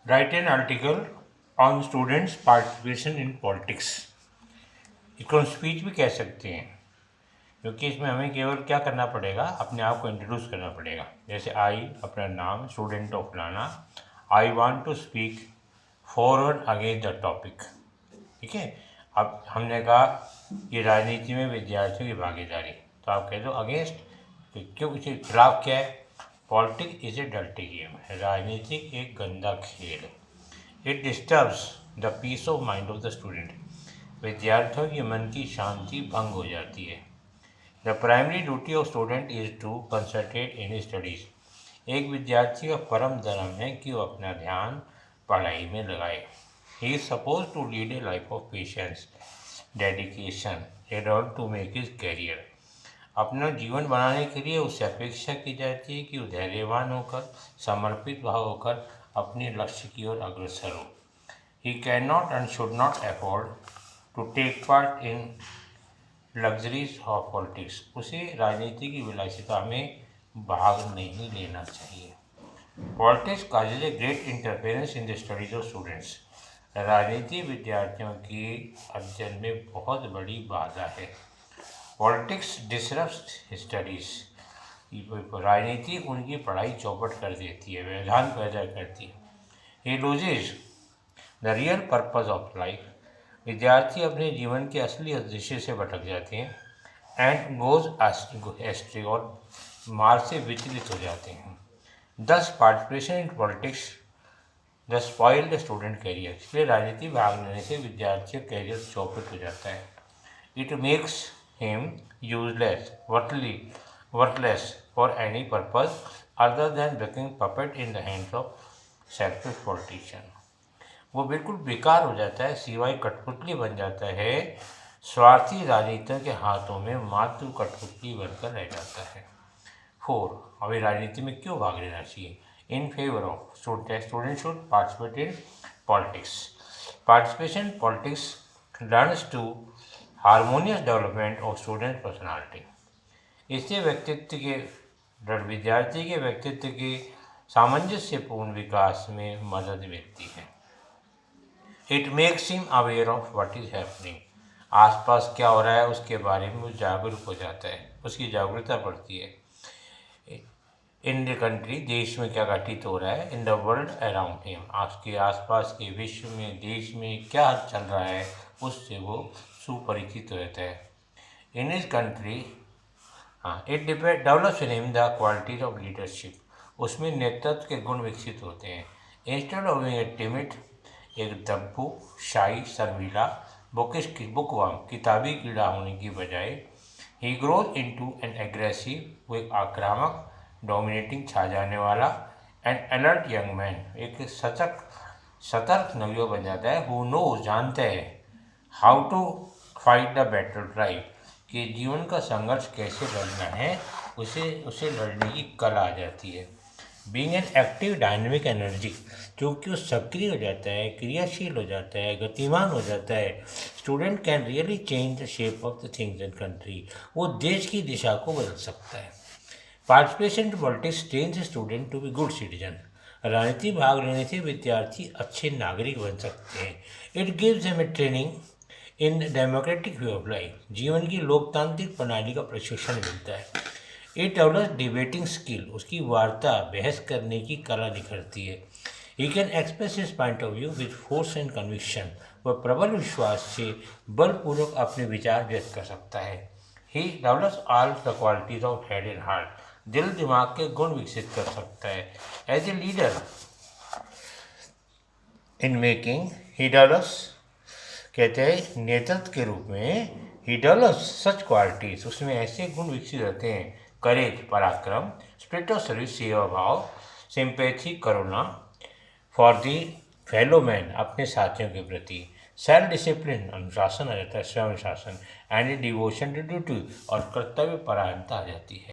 Right an article on students participation in politics. इसको हम speech भी कह सकते हैं, क्योंकि इसमें हमें केवल क्या करना पड़ेगा, अपने आप को इंट्रोड्यूस करना पड़ेगा। जैसे आई, अपना नाम, स्टूडेंट ऑफ फलाना, I want to speak forward against the topic. ठीक है, अब हमने कहा कि राजनीति में विद्यार्थियों की भागीदारी, तो आप कह दो अगेंस्ट। क्यों, इसके खिलाफ क्या है? Politics is a dirty game, राजनीति एक गंदा खेल है। It disturbs the peace of mind of the student, विद्यार्थियों की मन की शांति भंग हो जाती है। The primary duty of student is to concentrate in studies, एक विद्यार्थी का परम धर्म है कि वो अपना ध्यान पढ़ाई में लगाए। He is suppose to lead a life of patience, dedication in order to make his career. अपना जीवन बनाने के लिए उससे अपेक्षा की जाती है कि वो धैर्यवान होकर, समर्पित भाव होकर अपने लक्ष्य की ओर अग्रसर हो। He can not and should not afford to take part in luxuries of politics, उसे राजनीति की विलासिता में भाग नहीं लेना चाहिए। Politics causes a great interference in the studies of students, राजनीति विद्यार्थियों की अध्ययन में बहुत बड़ी बाधा है। पॉलिटिक्स डिसरप्ट स्टडीज, राजनीति उनकी पढ़ाई चौपट कर देती है, व्यवधान पैदा करती है। ही loses the real purpose of life, विद्यार्थी अपने जीवन के असली उद्देश्य से भटक जाते हैं। एंड गोज एस्ट्रे, और मार्ग से विचलित हो जाते हैं। Thus participation in politics the spoiled student career, इसलिए राजनीति भाग लेने से विद्यार्थी का कैरियर चौपट हो जाता है। It makes him useless, worthless for any purpose other than becoming puppet in the hands of selfish politician। वो बिल्कुल बेकार हो जाता है, सिवाय कठपुतली बन जाता है, स्वार्थी राजनीतियों के हाथों में मात्र कठपुतली बनकर रह जाता है। 4, अभी राजनीति में क्यों भाग लेना चाहिए? In favour of student should participate in politics. Participation in politics learns to harmonious development of student personality, इससे विद्यार्थी के व्यक्तित्व के सामंजस्यपूर्ण विकास में मदद मिलती है। It makes him aware of what is happening, आसपास क्या हो रहा है उसके बारे में वो जागरूक हो जाता है, उसकी जागरूकता बढ़ती है। इन द कंट्री, देश में क्या घटित हो रहा है। In the world around him, आपके आसपास के विश्व में, देश में क्या चल रहा है, उससे वो सुपरिचित रहता है। In his country, it develops in him the qualities of leadership, उसमें नेतृत्व के गुण विकसित होते हैं। Instead of being a timid, एक दब्बू, शाई, शर्मीला, बुकवर्म, किताबी कीड़ा होने की बजाय, ही ग्रोज इनटू एन एग्रेसिव, वो एक आक्रामक, डोमिनेटिंग, छा जाने वाला, एंड अलर्ट यंग मैन, एक सतर्क नवयुवक बन जाता है। हु नो, जानता है, how to fight the battle drive, कि जीवन का संघर्ष कैसे लड़ना है, उसे लड़ने की कला आ जाती है। Being an active dynamic energy, क्योंकि वो सक्रिय हो जाता है, क्रियाशील हो जाता है, गतिमान हो जाता है। Student can really change the shape of the things in country, वो देश की दिशा को बदल सकता है। Participation in politics trains student to be good citizen, राजनीति भाग लेने से विद्यार्थी अच्छे नागरिक बन सकते हैं। It gives him a training in democratic way of life, जीवन की लोकतांत्रिक प्रणाली का प्रशिक्षण मिलता है। इट डेवलप्स डिबेटिंग स्किल, उसकी वार्ता, बहस करने की कला निखरती है। He can express his point of view with force and conviction, वह प्रबल विश्वास से बलपूर्वक अपने विचार व्यक्त कर सकता है। He develops all the qualities of head and heart, दिल दिमाग के गुण विकसित कर सकता है। As a leader in making, he develops, कहते हैं नेतृत्व के रूप में, ही डेवलप्स सच क्वालिटीज, उसमें ऐसे गुण विकसित होते हैं। करेज, पराक्रम, स्पिरिट ऑफ सर्विस, सेवा भाव, sympathy, Karuna, for the fellow man, अपने साथियों के प्रति, सेल्फ डिसिप्लिन, अनुशासन आ जाता है, स्वयं शासन, एंड डिवोशन टू ड्यूटी, और कर्तव्य परायणता आ जाती है।